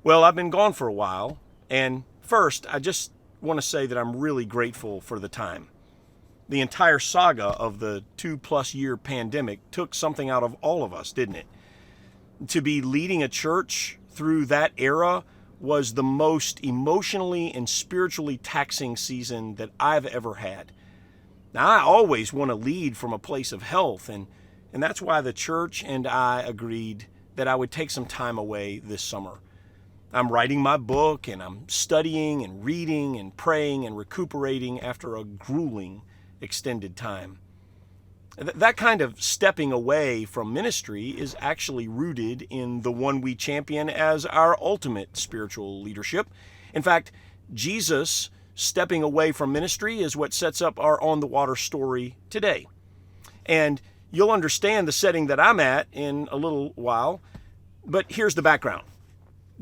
Well, I've been gone for a while, and first, I just want to say that I'm really grateful for the time. The entire saga of the 2+ year pandemic took something out of all of us, didn't it? To be leading a church through that era was the most emotionally and spiritually taxing season that I've ever had. Now, I always want to lead from a place of health, and that's why the church and I agreed that I would take some time away this summer. I'm writing my book, and I'm studying and reading and praying and recuperating after a grueling extended time. That kind of stepping away from ministry is actually rooted in the one we champion as our ultimate spiritual leadership. In fact, Jesus stepping away from ministry is what sets up our on the water story today. And you'll understand the setting that I'm at in a little while, but here's the background.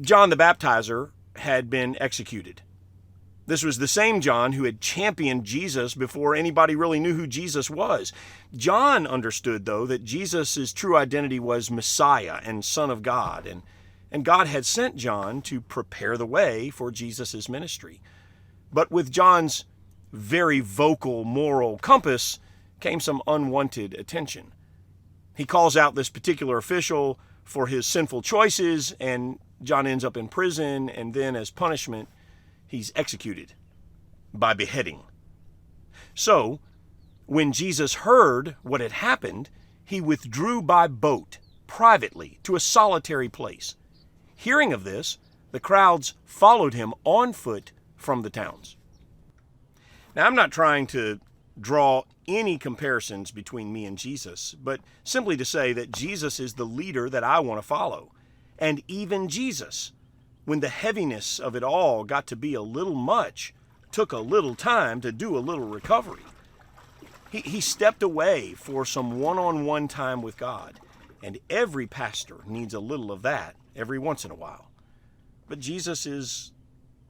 John the Baptizer had been executed. This was the same John who had championed Jesus before anybody really knew who Jesus was. John understood, though, that Jesus' true identity was Messiah and Son of God, and God had sent John to prepare the way for Jesus' ministry. But with John's very vocal moral compass came some unwanted attention. He calls out this particular official for his sinful choices, and John ends up in prison, and then as punishment, he's executed by beheading. So, when Jesus heard what had happened, he withdrew by boat, privately, to a solitary place. Hearing of this, the crowds followed him on foot from the towns. Now, I'm not trying to draw any comparisons between me and Jesus, but simply to say that Jesus is the leader that I want to follow. And even Jesus, when the heaviness of it all got to be a little much, took a little time to do a little recovery. He stepped away for some one-on-one time with God, and every pastor needs a little of that every once in a while. But Jesus is,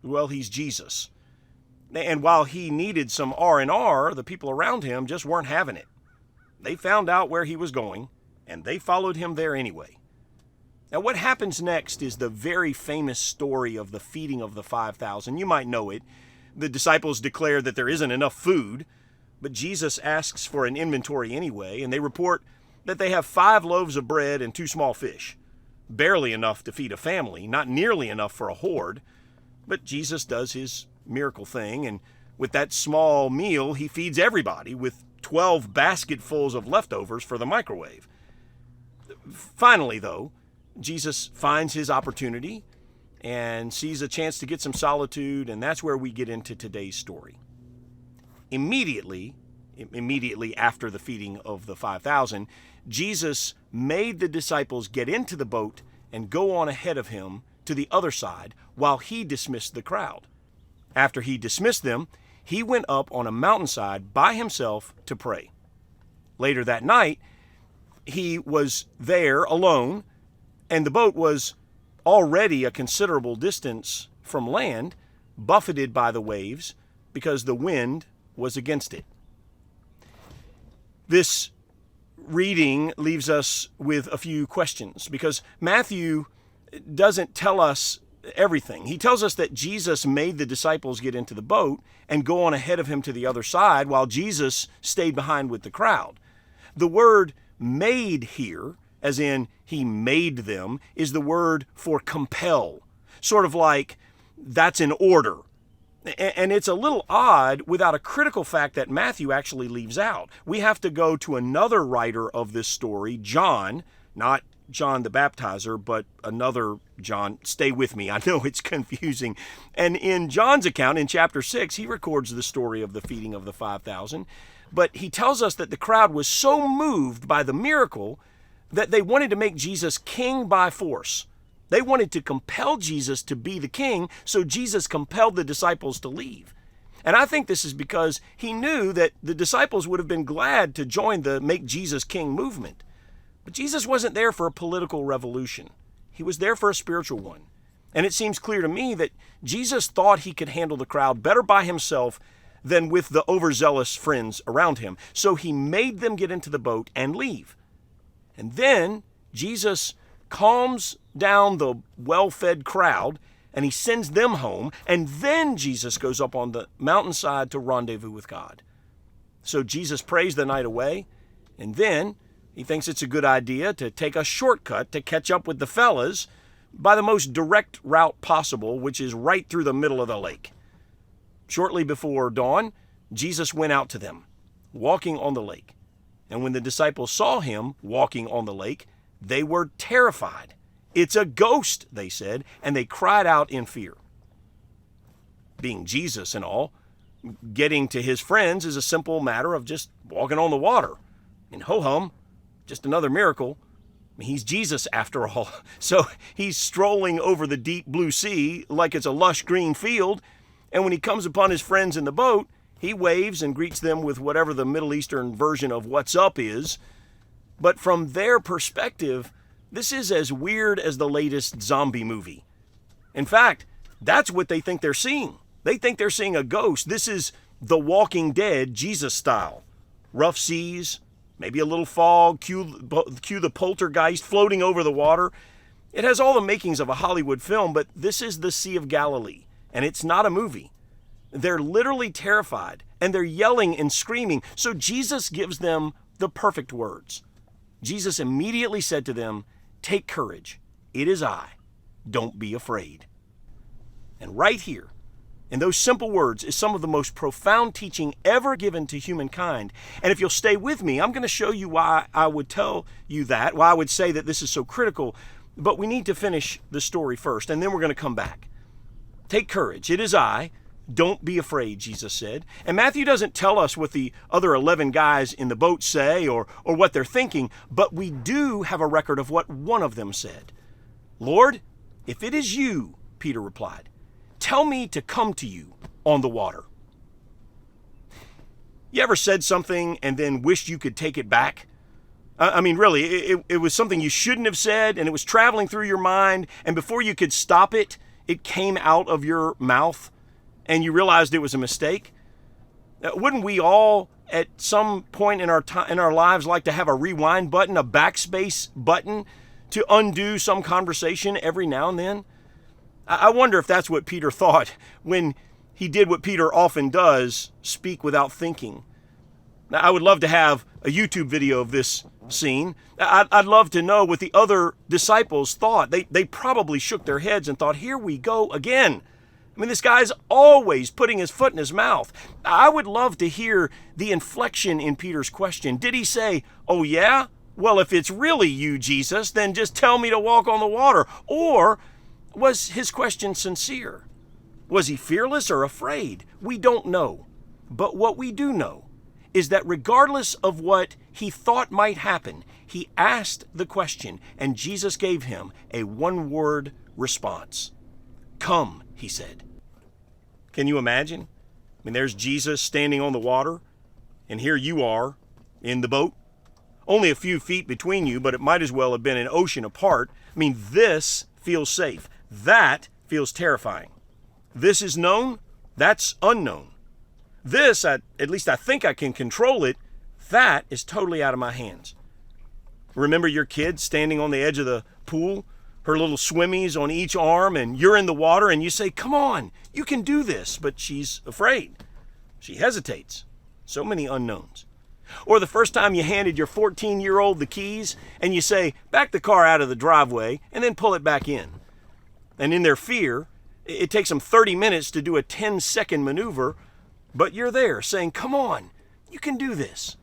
well, he's Jesus. And while he needed some R&R, the people around him just weren't having it. They found out where he was going, and they followed him there anyway. Now, what happens next is the very famous story of the feeding of the 5,000. You might know it. The disciples declare that there isn't enough food, but Jesus asks for an inventory anyway, and they report that they have 5 loaves of bread and 2 small fish. Barely enough to feed a family, not nearly enough for a horde. But Jesus does his miracle thing, and with that small meal, he feeds everybody with 12 basketfuls of leftovers for the microwave. Finally, though, Jesus finds his opportunity and sees a chance to get some solitude, and that's where we get into today's story. Immediately after the feeding of the 5,000, Jesus made the disciples get into the boat and go on ahead of him to the other side while he dismissed the crowd. After he dismissed them, he went up on a mountainside by himself to pray. Later that night, he was there alone, and the boat was already a considerable distance from land, buffeted by the waves because the wind was against it. This reading leaves us with a few questions because Matthew doesn't tell us everything. He tells us that Jesus made the disciples get into the boat and go on ahead of him to the other side while Jesus stayed behind with the crowd. The word made here, as in he made them, is the word for compel. Sort of like that's an order. And it's a little odd without a critical fact that Matthew actually leaves out. We have to go to another writer of this story, John, not John the Baptizer, but another John. Stay with me. I know it's confusing. And in John's account, in chapter 6, he records the story of the feeding of the 5,000. But he tells us that the crowd was so moved by the miracle that they wanted to make Jesus king by force. They wanted to compel Jesus to be the king, so Jesus compelled the disciples to leave. And I think this is because he knew that the disciples would have been glad to join the Make Jesus King movement. But Jesus wasn't there for a political revolution. He was there for a spiritual one. And it seems clear to me that Jesus thought he could handle the crowd better by himself than with the overzealous friends around him. So he made them get into the boat and leave. And then Jesus calms down the well-fed crowd, and he sends them home, and then Jesus goes up on the mountainside to rendezvous with God. So Jesus prays the night away, and then he thinks it's a good idea to take a shortcut to catch up with the fellas by the most direct route possible, which is right through the middle of the lake. Shortly before dawn, Jesus went out to them, walking on the lake. And when the disciples saw him walking on the lake, they were terrified. "It's a ghost," they said, and they cried out in fear. Being Jesus and all, getting to his friends is a simple matter of just walking on the water. And ho-hum, just another miracle. He's Jesus after all. So he's strolling over the deep blue sea like it's a lush green field. And when he comes upon his friends in the boat, he waves and greets them with whatever the Middle Eastern version of "what's up" is. But from their perspective, this is as weird as the latest zombie movie. In fact, that's what they think they're seeing. They think they're seeing a ghost. This is The Walking Dead Jesus style. Rough seas, maybe a little fog, cue the poltergeist floating over the water. It has all the makings of a Hollywood film, but this is the Sea of Galilee, and it's not a movie. They're literally terrified, and they're yelling and screaming. So Jesus gives them the perfect words. Jesus immediately said to them, "Take courage. It is I. Don't be afraid." And right here, in those simple words, is some of the most profound teaching ever given to humankind. And if you'll stay with me, I'm going to show you why I would tell you that, why I would say that this is so critical. But we need to finish the story first, and then we're going to come back. Take courage. It is I. Don't be afraid, Jesus said. And Matthew doesn't tell us what the other 11 guys in the boat say or what they're thinking, but we do have a record of what one of them said. "Lord, if it is you," Peter replied, "tell me to come to you on the water." You ever said something and then wished you could take it back? I mean, really, it was something you shouldn't have said, and it was traveling through your mind, and before you could stop it, it came out of your mouth, and you realized it was a mistake? Wouldn't we all, at some point in our lives, like to have a rewind button, a backspace button, to undo some conversation every now and then? I wonder if that's what Peter thought when he did what Peter often does, speak without thinking. Now, I would love to have a YouTube video of this scene. I'd love to know what the other disciples thought. They probably shook their heads and thought, "Here we go again." I mean, this guy's always putting his foot in his mouth. I would love to hear the inflection in Peter's question. Did he say, "Oh yeah? Well, if it's really you, Jesus, then just tell me to walk on the water"? Or was his question sincere? Was he fearless or afraid? We don't know. But what we do know is that regardless of what he thought might happen, he asked the question, and Jesus gave him a one-word response. "Come," he said. Can you imagine? I mean, there's Jesus standing on the water, and here you are in the boat. Only a few feet between you, but it might as well have been an ocean apart. I mean, this feels safe. That feels terrifying. This is known. That's unknown. This, at least I think I can control it. That is totally out of my hands. Remember your kid standing on the edge of the pool, her little swimmies on each arm, and you're in the water and you say, "Come on, you can do this," but she's afraid. She hesitates. So many unknowns. Or the first time you handed your 14-year-old the keys and you say, "Back the car out of the driveway and then pull it back in." And in their fear, it takes them 30 minutes to do a 10-second maneuver, but you're there saying, "Come on, you can do this."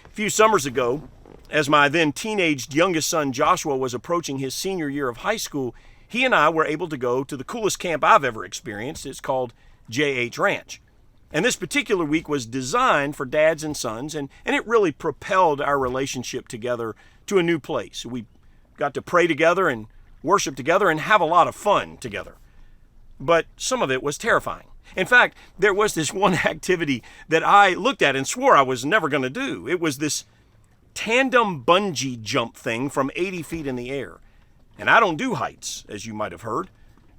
A few summers ago, as my then teenaged youngest son Joshua was approaching his senior year of high school, he and I were able to go to the coolest camp I've ever experienced. It's called J.H. Ranch. And this particular week was designed for dads and sons, and it really propelled our relationship together to a new place. We got to pray together and worship together and have a lot of fun together. But some of it was terrifying. In fact, there was this one activity that I looked at and swore I was never going to do. It was this tandem bungee jump thing from 80 feet in the air. And I don't do heights, as you might have heard.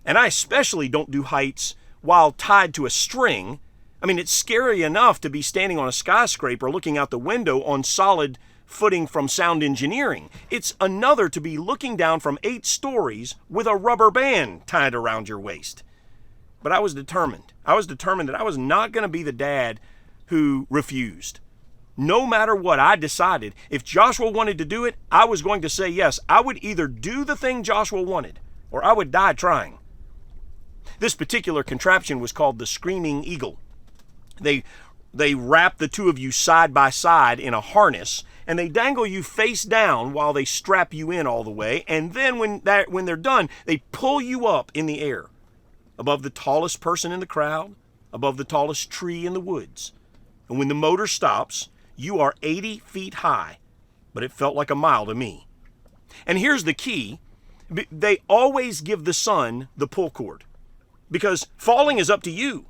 And I especially don't do heights while tied to a string. I mean, it's scary enough to be standing on a skyscraper looking out the window on solid footing from sound engineering. It's another to be looking down from 8 stories with a rubber band tied around your waist. But I was determined. I was determined that I was not going to be the dad who refused. No matter what, I decided if Joshua wanted to do it, I was going to say yes. I would either do the thing Joshua wanted or I would die trying. This particular contraption was called the Screaming Eagle. They wrap the two of you side by side in a harness, and they dangle you face down while they strap you in all the way, and then when they're done, they pull you up in the air, above the tallest person in the crowd, above the tallest tree in the woods. And when the motor stops, you are 80 feet high, but it felt like a mile to me. And here's the key. They always give the son the pull cord, because falling is up to you.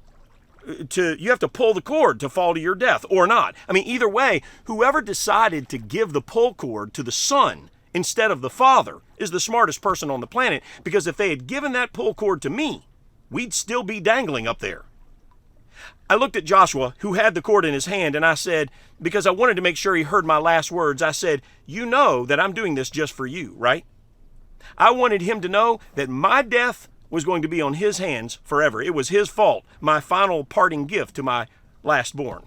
You have to pull the cord to fall to your death or not. I mean, either way, whoever decided to give the pull cord to the son instead of the father is the smartest person on the planet, because if they had given that pull cord to me, we'd still be dangling up there. I looked at Joshua, who had the cord in his hand, and I said, because I wanted to make sure he heard my last words, I said, "You know that I'm doing this just for you, right?" I wanted him to know that my death was going to be on his hands forever. It was his fault, my final parting gift to my lastborn.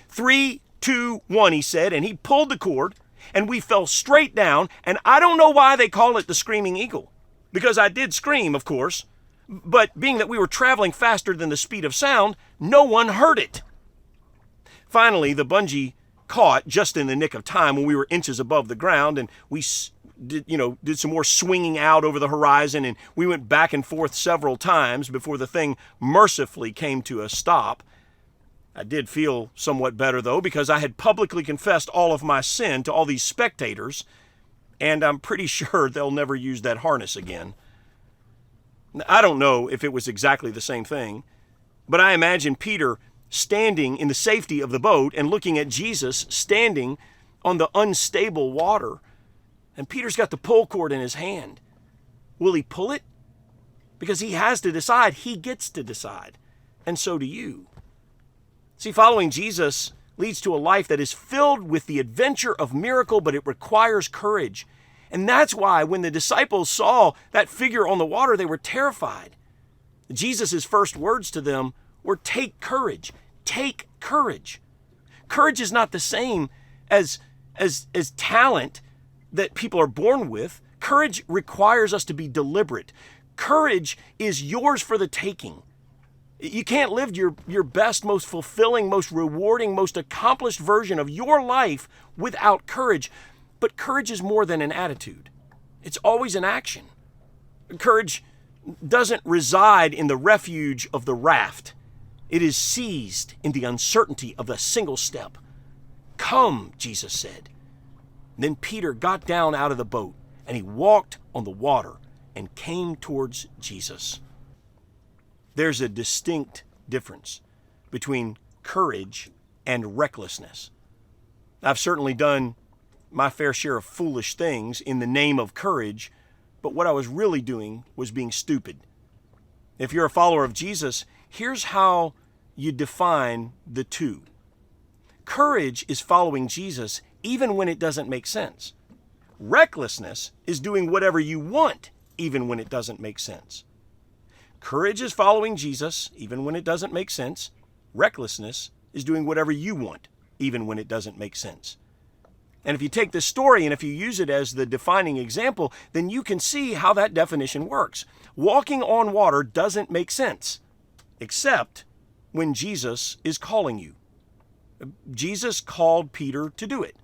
3, 2, 1, he said, and he pulled the cord, and we fell straight down, and I don't know why they call it the Screaming Eagle, because I did scream, of course, but being that we were traveling faster than the speed of sound, no one heard it. Finally, the bungee caught just in the nick of time when we were inches above the ground, and we did some more swinging out over the horizon, and we went back and forth several times before the thing mercifully came to a stop. I did feel somewhat better, though, because I had publicly confessed all of my sin to all these spectators, and I'm pretty sure they'll never use that harness again. I don't know if it was exactly the same thing, but I imagine Peter standing in the safety of the boat and looking at Jesus standing on the unstable water. And Peter's got the pull cord in his hand. Will he pull it? Because he has to decide. He gets to decide. And so do you. See, following Jesus leads to a life that is filled with the adventure of miracle, but it requires courage. And that's why when the disciples saw that figure on the water, they were terrified. Jesus' first words to them were, "Take courage. Take courage." Courage is not the same as talent that people are born with. Courage requires us to be deliberate. Courage is yours for the taking. You can't live your best, most fulfilling, most rewarding, most accomplished version of your life without courage. But courage is more than an attitude. It's always an action. Courage doesn't reside in the refuge of the raft. It is seized in the uncertainty of a single step. "Come," Jesus said. Then Peter got down out of the boat, and he walked on the water and came towards Jesus. There's a distinct difference between courage and recklessness. I've certainly done my fair share of foolish things in the name of courage, but what I was really doing was being stupid. If you're a follower of Jesus, here's how you define the two. Courage is following Jesus even when it doesn't make sense. Recklessness is doing whatever you want even when it doesn't make sense. Courage is following Jesus even when it doesn't make sense. Recklessness is doing whatever you want even when it doesn't make sense. And if you take this story and if you use it as the defining example, then you can see how that definition works. Walking on water doesn't make sense, except when Jesus is calling you. Jesus called Peter to do it.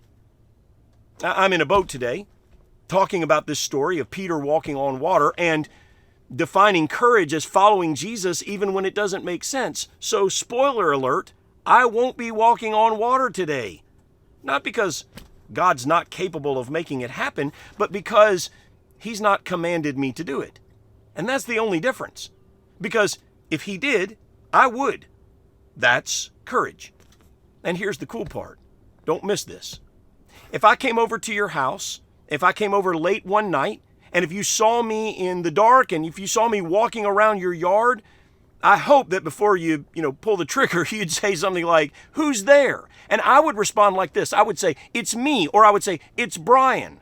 I'm in a boat today talking about this story of Peter walking on water and defining courage as following Jesus even when it doesn't make sense. So, spoiler alert, I won't be walking on water today. Not because God's not capable of making it happen, but because He's not commanded me to do it. And that's the only difference. Because if He did, I would. That's courage. And here's the cool part. Don't miss this. If I came over to your house, if I came over late one night, and if you saw me in the dark, and if you saw me walking around your yard, I hope that before you pull the trigger, you'd say something like, "Who's there?" And I would respond like this. I would say, "It's me," or I would say, "It's Brian."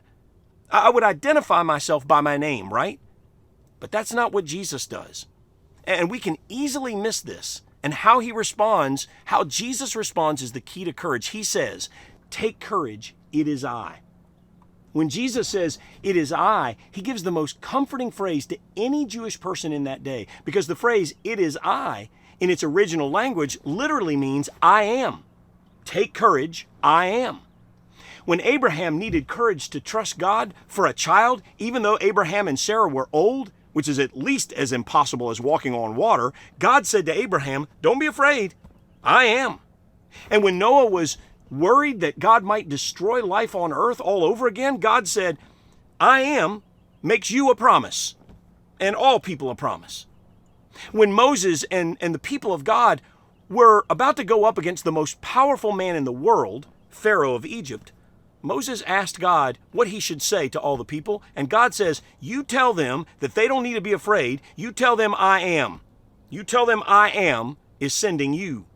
I would identify myself by my name, right? But that's not what Jesus does. And we can easily miss this. And how Jesus responds is the key to courage. He says, "Take courage, it is I." When Jesus says, "It is I," he gives the most comforting phrase to any Jewish person in that day, because the phrase, "It is I," in its original language literally means "I am." Take courage, I am. When Abraham needed courage to trust God for a child, even though Abraham and Sarah were old, which is at least as impossible as walking on water, God said to Abraham, "Don't be afraid, I am." And when Noah was worried that God might destroy life on earth all over again, God said, "I am," makes you a promise, and all people a promise. When Moses and the people of God were about to go up against the most powerful man in the world, Pharaoh of Egypt, Moses asked God what he should say to all the people, and God says, "You tell them that they don't need to be afraid. You tell them I am. You tell them I am is sending you,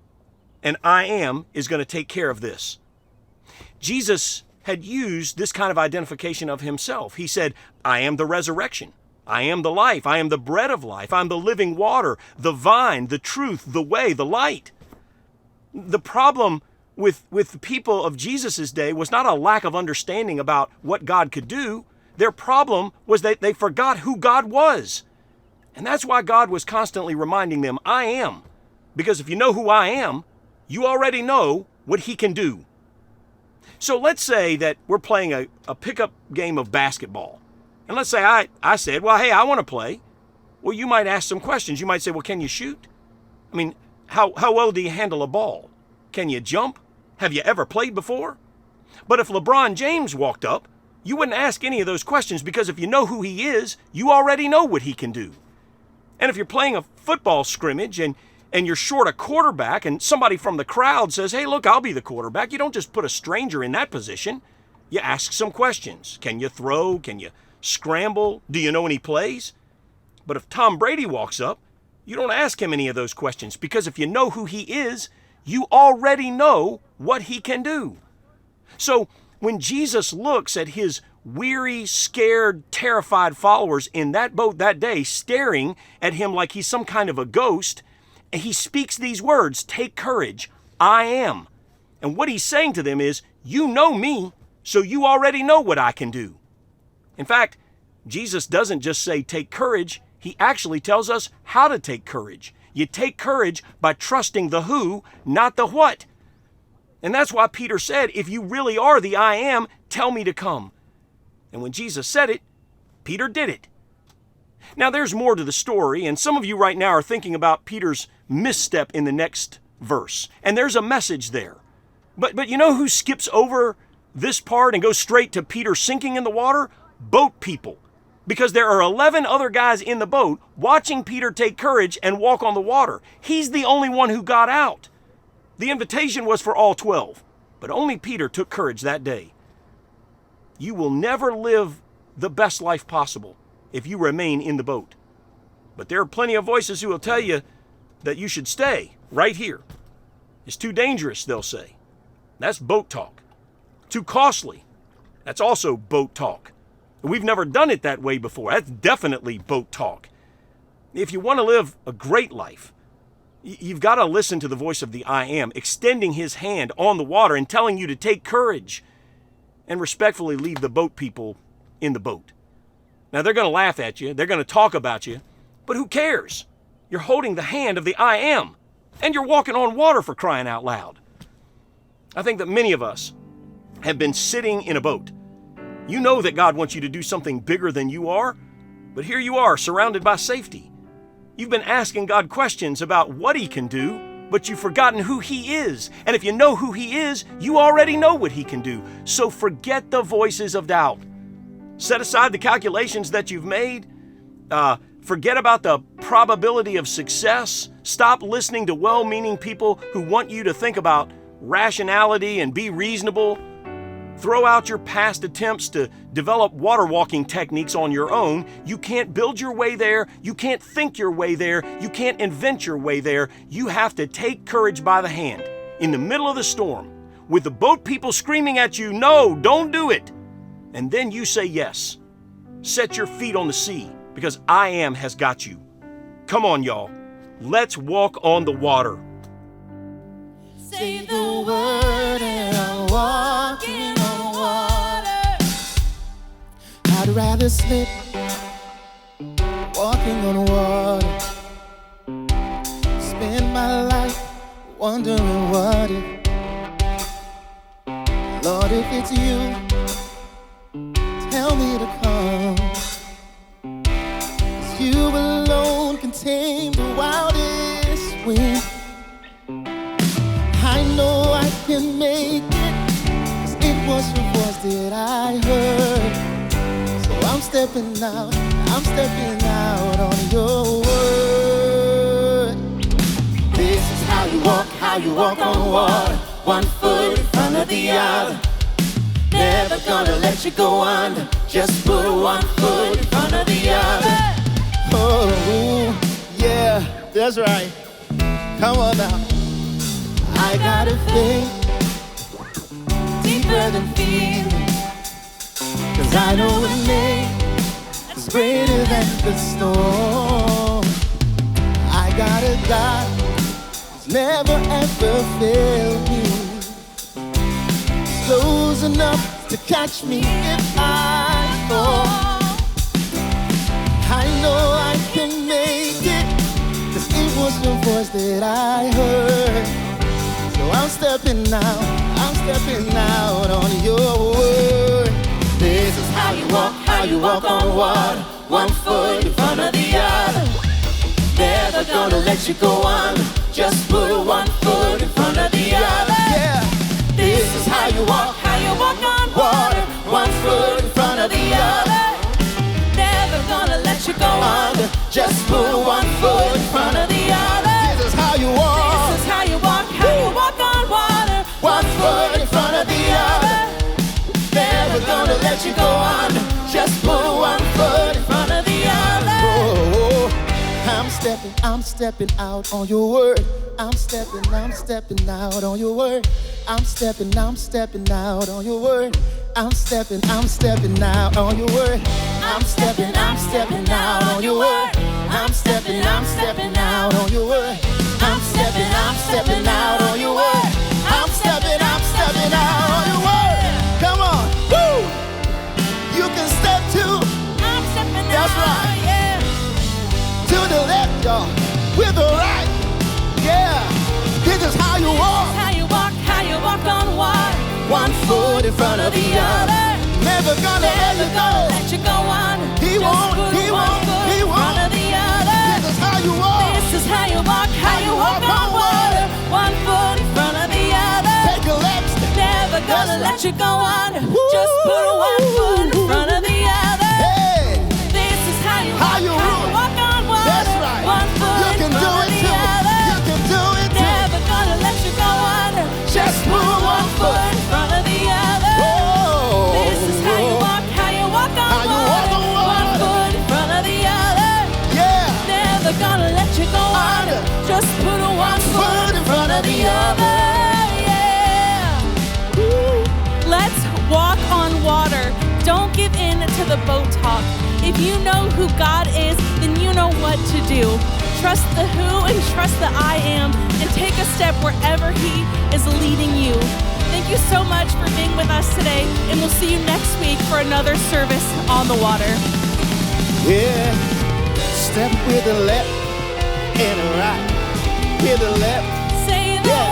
and I am is going to take care of this." Jesus had used this kind of identification of himself. He said, "I am the resurrection. I am the life. I am the bread of life. I'm the living water, the vine, the truth, the way, the light." The problem with the people of Jesus' day was not a lack of understanding about what God could do. Their problem was that they forgot who God was. And that's why God was constantly reminding them, "I am." Because if you know who I am, you already know what he can do. So let's say that we're playing a pickup game of basketball. And let's say I said, "Well, hey, I want to play." Well, you might ask some questions. You might say, "Well, can you shoot? I mean, how well do you handle a ball? Can you jump? Have you ever played before?" But if LeBron James walked up, you wouldn't ask any of those questions, because if you know who he is, you already know what he can do. And if you're playing a football scrimmage and you're short a quarterback and somebody from the crowd says, "Hey, look, I'll be the quarterback," you don't just put a stranger in that position. You ask some questions. Can you throw? Can you scramble? Do you know any plays? But if Tom Brady walks up, you don't ask him any of those questions, because if you know who he is, you already know what he can do. So when Jesus looks at his weary, scared, terrified followers in that boat that day, staring at him like he's some kind of a ghost, he speaks these words, "Take courage, I am." And what he's saying to them is, you know me, so you already know what I can do. In fact, Jesus doesn't just say take courage, he actually tells us how to take courage. You take courage by trusting the who, not the what. And that's why Peter said, "If you really are the I am, tell me to come." And when Jesus said it, Peter did it. Now there's more to the story, and some of you right now are thinking about Peter's misstep in the next verse. And there's a message there. But you know who skips over this part and goes straight to Peter sinking in the water? Boat people. Because there are 11 other guys in the boat watching Peter take courage and walk on the water. He's the only one who got out. The invitation was for all 12, but only Peter took courage that day. You will never live the best life possible if you remain in the boat. But there are plenty of voices who will tell you that you should stay right here. It's too dangerous, they'll say. That's boat talk. Too costly. That's also boat talk. We've never done it that way before. That's definitely boat talk. If you want to live a great life, you've got to listen to the voice of the I am, extending his hand on the water and telling you to take courage and respectfully leave the boat people in the boat. Now, they're going to laugh at you. They're going to talk about you. But who cares? You're holding the hand of the I am, and you're walking on water, for crying out loud. I think that many of us have been sitting in a boat. You know that God wants you to do something bigger than you are, but here you are, surrounded by safety. You've been asking God questions about what he can do, but you've forgotten who he is. And if you know who he is, you already know what he can do. So forget the voices of doubt. Set aside the calculations that you've made. Forget about the probability of success. Stop listening to well-meaning people who want you to think about rationality and be reasonable. throw out your past attempts to develop water walking techniques on your own. You can't build your way there. You can't think your way there. You can't invent your way there. You have to take courage by the hand in the middle of the storm with the boat people screaming at you, "No, don't do it." And then you say yes. Set your feet on the sea because I Am has got you. Come on, y'all. Let's walk on the water. Say the word and I'm walking on water. I'd rather slip walking on water. Spend my life wondering what if, Lord, if it's you, tell me to come. 'Cause you alone can tame the wildest wind. I know I can make it, 'cause it was your voice that I heard. So I'm stepping out on your word. This is how you walk on water. One foot in front of the other. Never gonna let you go under. Just put one foot in front of the other. Oh, yeah, that's right. Come on now. I got a faith deeper than feeling, 'cause I know a name is greater than the storm. I got a God who's never ever failed me. He's close enough to catch me if I fall. I know I can make it, 'cause it was your voice that I heard. So I'm stepping out on your word. This is how you walk on water. One foot in front of the other. Never gonna let you go under. Just put one foot in front of the other. Yeah. This is how you walk on water. One foot in front of the other. Never gonna let you go under. Just put one foot in front of the other. This is how you walk. This is how you walk on water. One foot in front of the other. Never gonna let you go under. Just put one foot in front of the other. Oh, I'm stepping out on your word. I'm stepping out on your word. I'm stepping out on your word. I'm stepping out on your word. I'm stepping out on your word. I'm stepping out on your word. I'm stepping out on your word. I'm stepping out on your word. Come on, woo! You can step too. I'm stepping out. That's right. Yeah. To the left, y'all. With the right. Yeah. This is how you walk. This is how you walk on water. One foot in front of the other. Never gonna let you go on. He won't. Front of the other. This is how you walk. This is how you walk on water. One foot in front of the other. Take a left step. Never gonna let you go on. Just put one foot in front of the other. Hey. This is how you walk on water. That's right. One foot in front of the other. You can do it too. Never gonna let you go on. Just put one foot in front of the other. Oh. This is how you walk on water. One foot in front of the other. Yeah. Never gonna let you go under. Just put one foot in front of the other. Yeah. Woo. Let's walk on water. Don't give in to the boat talk. If you know who God is, then you know what to do. Trust the who and trust the I am, and take a step wherever He is leading you. Thank you so much for being with us today, and we'll see you next week for another service on the water. Yeah, step with the left and the right. With the left. Say the